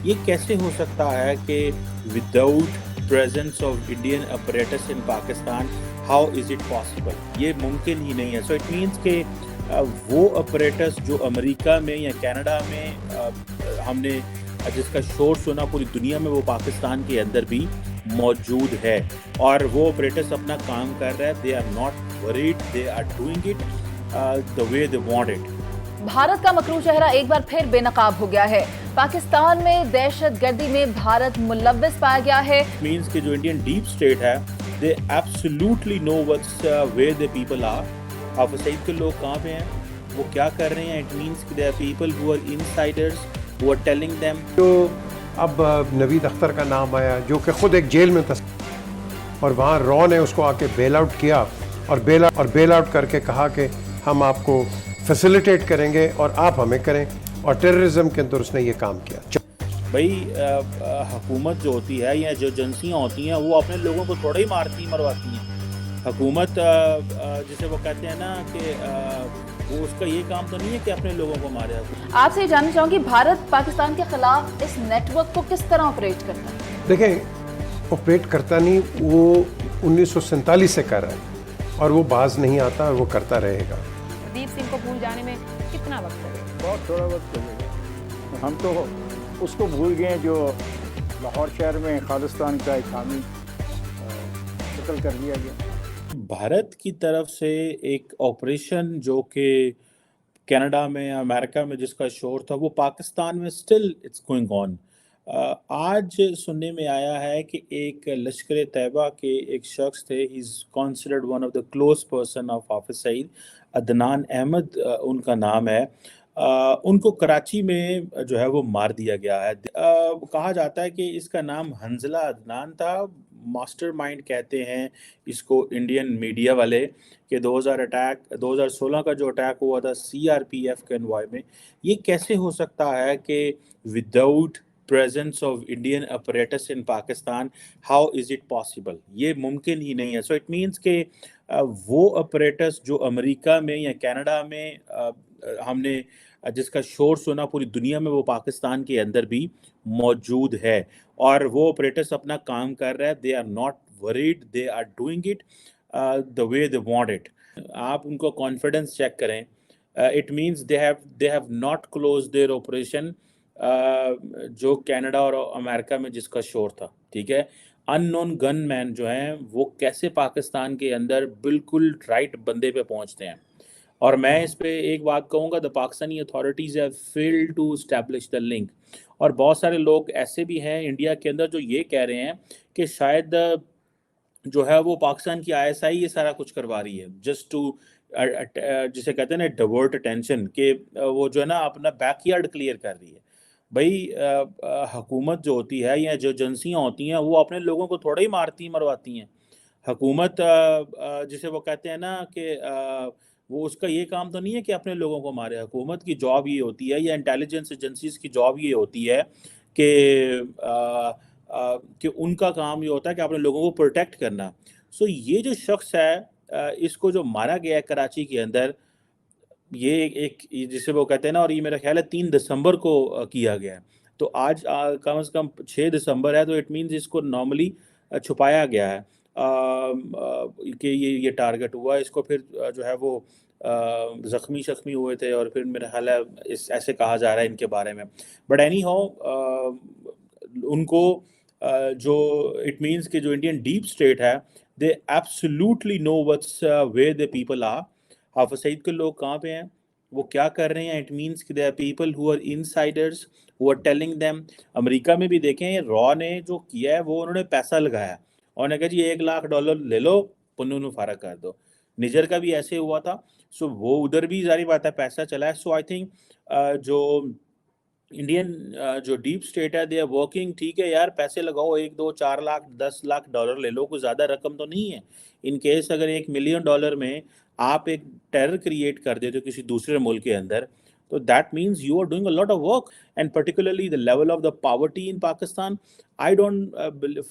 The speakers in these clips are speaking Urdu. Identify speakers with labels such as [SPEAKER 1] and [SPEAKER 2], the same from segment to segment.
[SPEAKER 1] یہ کیسے ہو سکتا ہے کہ without presence of Indian apparatus in Pakistan how is it possible? یہ ممکن ہی نہیں ہے. سو اٹ مینس کہ وہ اپریٹس جو امریکہ میں یا کینیڈا میں ہم نے جس کا شور سنا پوری دنیا میں، وہ پاکستان کے اندر بھی موجود ہے، اور وہ اپریٹس اپنا کام کر رہے ہیں. They are not worried, they are doing it the way they want it.
[SPEAKER 2] Bharat کا مکروہ چہرہ ایک بار پھر بے نقاب ہو گیا ہے. پاکستان میں دہشت گردی میں بھارت ملوث پایا گیا ہے.
[SPEAKER 1] مینس کہ جو انڈین ڈیپ اسٹیٹ ہے they absolutely know what's where the people are. Hafiz Saeed کے لوگ کہاں پہ ہیں، وہ کیا کر رہے ہیں. It means کہ there are people who are insiders who are telling them.
[SPEAKER 3] جو اب نوید اختر کا نام آیا، جو کہ خود ایک جیل میں تھا، اور وہاں رو نے اس کو آ کے بیل آؤٹ کیا اور بیل آؤٹ کر کے کہا کہ ہم آپ کو فیسیلیٹیٹ کریں گے اور آپ ہمیں کریں، اور ٹیررزم کے اندر اس نے یہ کام کیا.
[SPEAKER 1] بھائی حکومت جو ہوتی ہے یا جو ایجنسیاں ہوتی ہیں وہ اپنے لوگوں کو تھوڑا ہی مارتی مرواتی ہیں. حکومت جسے وہ کہتے ہیں نا کہ وہ اس کا یہ کام تو نہیں ہے کہ اپنے لوگوں کو مارے.
[SPEAKER 2] آپ سے یہ جاننا چاہوں گی بھارت پاکستان کے خلاف اس نیٹ ورک کو کس طرح آپریٹ کرتا ہے؟
[SPEAKER 3] دیکھیں، آپریٹ کرتا نہیں، وہ 1947 سے کر رہا ہے اور وہ باز نہیں آتا، اور وہ کرتا رہے گا.
[SPEAKER 4] ہردیپ سنگھ کو بھول جانے میں کتنا وقت لگے گا؟
[SPEAKER 5] بہت تھوڑا وقت لگے گا. ہم تو اس کو بھول گئے جو لاہور شہر میں خالصتان کا ایک حامی قتل کر دیا گیا.
[SPEAKER 1] بھارت کی طرف سے ایک آپریشن جو کہ کینیڈا میں امریکہ میں جس کا شور تھا، وہ پاکستان میں سٹل اٹس گوئنگ آن. آج سننے میں آیا ہے کہ ایک لشکر طیبہ کے ایک شخص تھے، he is considered one of the close person of Hafiz Saeed, Adnan Ahmad ان کا نام ہے. ان کو کراچی میں جو ہے وہ مار دیا گیا ہے. کہا جاتا ہے کہ اس کا نام حنزلہ عدنان تھا. ماسٹر مائنڈ کہتے ہیں اس کو انڈین میڈیا والے، کہ 2016 کا جو اٹیک ہوا تھا سی آر پی ایف کے انوائے میں، یہ کیسے ہو سکتا ہے کہ without presence of Indian apparatus in Pakistan how is it possible؟ یہ ممکن ہی نہیں ہے. سو اٹ مینس کہ وہ apparatus جو امریکہ میں یا کینیڈا میں ہم نے جس کا شور سنا پوری دنیا میں، وہ پاکستان کے اندر بھی موجود ہے، اور وہ apparatus اپنا کام کر رہے ہیں. they are not worried، they are doing it the way they want it. آپ ان کو کانفیڈنس چیک کریں. it means they have not closed their operation جو کینیڈا اور امریکہ میں جس کا شور تھا. ٹھیک ہے، ان نون گن مین جو ہیں وہ کیسے پاکستان کے اندر بالکل رائٹ بندے پہ پہنچتے ہیں. اور میں اس پہ ایک بات کہوں گا، the Pakistani authorities have failed to establish the link. اور بہت سارے لوگ ایسے بھی ہیں انڈیا کے اندر جو یہ کہہ رہے ہیں کہ شاید جو ہے وہ پاکستان کی آئی ایس آئی یہ سارا کچھ کروا رہی ہے، جسٹ ٹو جسے کہتے ہیں نا ڈیورٹ اٹینشن، کہ وہ جو ہے نا اپنا بیک یارڈ کلیئر کر رہی ہے. بھائی حکومت جو ہوتی ہے یا جو ایجنسیاں ہوتی ہیں وہ اپنے لوگوں کو تھوڑا ہی مارتی مرواتی ہیں. حکومت جسے وہ کہتے ہیں نا کہ وہ اس کا یہ کام تو نہیں ہے کہ اپنے لوگوں کو مارے. حکومت کی جاب یہ ہوتی ہے، یا انٹیلیجنس ایجنسیز کی جاب یہ ہوتی ہے کہ ان کا کام یہ ہوتا ہے کہ اپنے لوگوں کو پروٹیکٹ کرنا. سو یہ جو شخص ہے اس کو جو مارا گیا ہے کراچی کے اندر، یہ ایک جسے وہ کہتے ہیں نا، اور یہ میرا خیال ہے 3 دسمبر کو کیا گیا ہے. تو آج کم از کم 6 دسمبر ہے، تو اٹ مینز اس کو نارملی چھپایا گیا ہے کہ یہ ٹارگٹ ہوا. اس کو پھر جو ہے وہ زخمی ہوئے تھے، اور پھر میرا خیال ہے ایسے کہا جا رہا ہے ان کے بارے میں. بٹ اینی ہاؤ ان کو جو اٹ مینس کہ جو انڈین ڈیپ اسٹیٹ ہے they absolutely know what's where the people are. Hafiz Saeed کے لوگ کہاں پہ ہیں، وہ کیا کر رہے ہیں. اٹ مینس کہ there are people who are insiders who are telling them. امریکہ میں بھی دیکھیں، را نے جو کیا ہے وہ انہوں نے پیسہ لگایا، اور نے کہا جی $1,00,000 لے لو، پنوں فارغ کر دو. نجر کا بھی ایسے ہوا تھا. سو وہ ادھر بھی ظاہر بات ہے پیسہ چلا ہے. سو آئی تھنک جو انڈین جو ڈیپ اسٹیٹ ہے دے آر ورکنگ. ٹھیک ہے یار، پیسے لگاؤ، 1 2 4 لاکھ $10,00,000 لے لو، کوئی زیادہ رقم تو نہیں ہے. ان کیس اگر $1 ملین میں آپ ایک ٹیرر کریٹ کر دیتے ہو کسی دوسرے ملک کے اندر، So that means you are doing a lot of work, and particularly the level of the poverty in Pakistan. I don't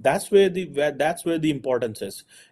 [SPEAKER 1] That's where the importance is.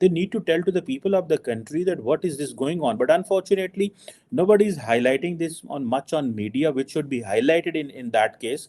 [SPEAKER 1] they need to tell to the people of the country that what is this going on. But unfortunately nobody is highlighting this much on media, which should be highlighted in that case.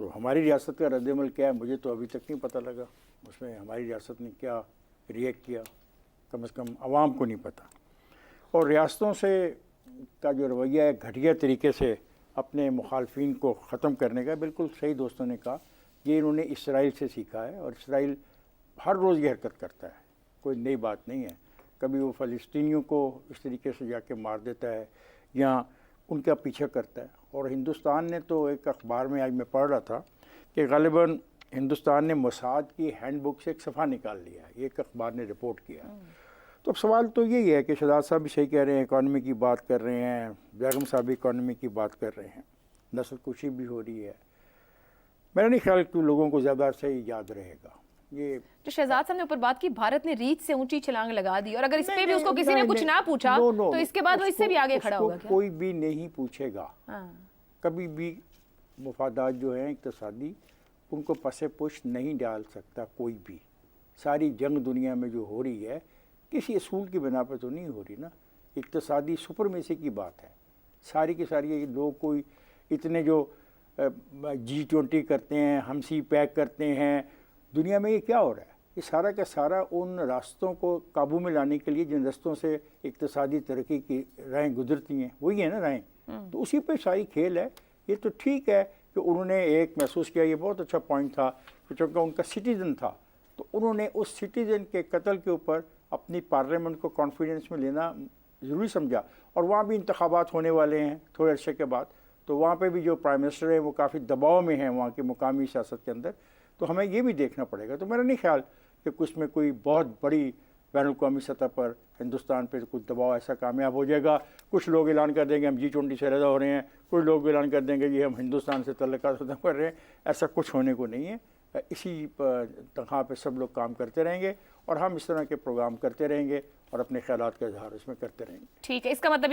[SPEAKER 5] تو ہماری ریاست کا رد عمل کیا ہے مجھے تو ابھی تک نہیں پتہ لگا، اس میں ہماری ریاست نے کیا ریئیکٹ کیا، کم از کم عوام کو نہیں پتہ. اور ریاستوں سے کا جو رویہ ہے گھٹیا طریقے سے اپنے مخالفین کو ختم کرنے کا، بالکل صحیح دوستوں نے کہا، یہ انہوں نے اسرائیل سے سیکھا ہے، اور اسرائیل ہر روز یہ حرکت کرتا ہے، کوئی نئی بات نہیں ہے. کبھی وہ فلسطینیوں کو اس طریقے سے جا کے مار دیتا ہے یا ان کا پیچھا کرتا ہے. اور ہندوستان نے تو ایک اخبار میں آج میں پڑھ رہا تھا کہ غالباً ہندوستان نے موساد کی ہینڈ بک سے ایک صفحہ نکال لیا ہے، یہ ایک اخبار نے رپورٹ کیا. تو اب سوال تو یہی ہے کہ شہزاد صاحب بھی صحیح کہہ رہے ہیں، اکانومی کی بات کر رہے ہیں، بیگم صاحب بھی اکانومی کی بات کر رہے ہیں، نسل کشی بھی ہو رہی ہے. میرا نہیں خیال کہ لوگوں کو زیادہ سے یاد رہے گا. یہ
[SPEAKER 4] جو شہزاد صاحب نے اوپر بات کی، بھارت نے ریچھ سے اونچی چھلانگ لگا دی، اور اگر اس پہ بھی اس کو کسی نے کچھ نہ پوچھا تو اس کے بعد وہ اس سے بھی آگے کھڑا ہوگا کیا؟
[SPEAKER 5] کوئی بھی نہیں پوچھے گا. کبھی بھی مفادات جو ہیں اقتصادی ان کو پس پش نہیں ڈال سکتا کوئی بھی. ساری جنگ دنیا میں جو ہو رہی ہے کسی اصول کی بنا پہ تو نہیں ہو رہی نا، اقتصادی سپرمیسی کی بات ہے. ساری کی ساری یہ لوگ کوئی اتنے جو G20 کرتے ہیں، ہم سی پیک کرتے ہیں، دنیا میں یہ کیا ہو رہا ہے؟ یہ سارا کا سارا ان راستوں کو قابو میں لانے کے لیے جن راستوں سے اقتصادی ترقی کی راہیں گزرتی ہیں وہی ہے نا راہیں. تو اسی پہ ساری کھیل ہے. یہ تو ٹھیک ہے کہ انہوں نے ایک محسوس کیا، یہ بہت اچھا پوائنٹ تھا کہ چونکہ ان کا سٹیزن تھا تو انہوں نے اس سٹیزن کے قتل کے اوپر اپنی پارلیمنٹ کو کانفیڈنس میں لینا ضروری سمجھا. اور وہاں بھی انتخابات ہونے والے ہیں تھوڑے عرصے کے بعد، تو وہاں پہ بھی جو پرائم منسٹر ہیں وہ کافی دباؤ میں ہیں وہاں کی مقامی سیاست کے اندر. تو ہمیں یہ بھی دیکھنا پڑے گا. تو میرا نہیں خیال کہ کچھ میں کوئی بہت بڑی بین الاقوامی سطح پر ہندوستان پہ کچھ دباؤ ایسا کامیاب ہو جائے گا. کچھ لوگ اعلان کر دیں گے ہم G20 سے رضا ہو رہے ہیں، کچھ لوگ اعلان کر دیں گے یہ ہم ہندوستان سے تعلقات ختم کر رہے ہیں. ایسا کچھ ہونے کو نہیں ہے. اسی تنخواہ پہ سب لوگ کام کرتے رہیں گے اور ہم اس طرح کے پروگرام کرتے رہیں گے اور اپنے خیالات کا اظہار اس میں کرتے رہیں گے.
[SPEAKER 4] ٹھیک ہے، اس کا مطلب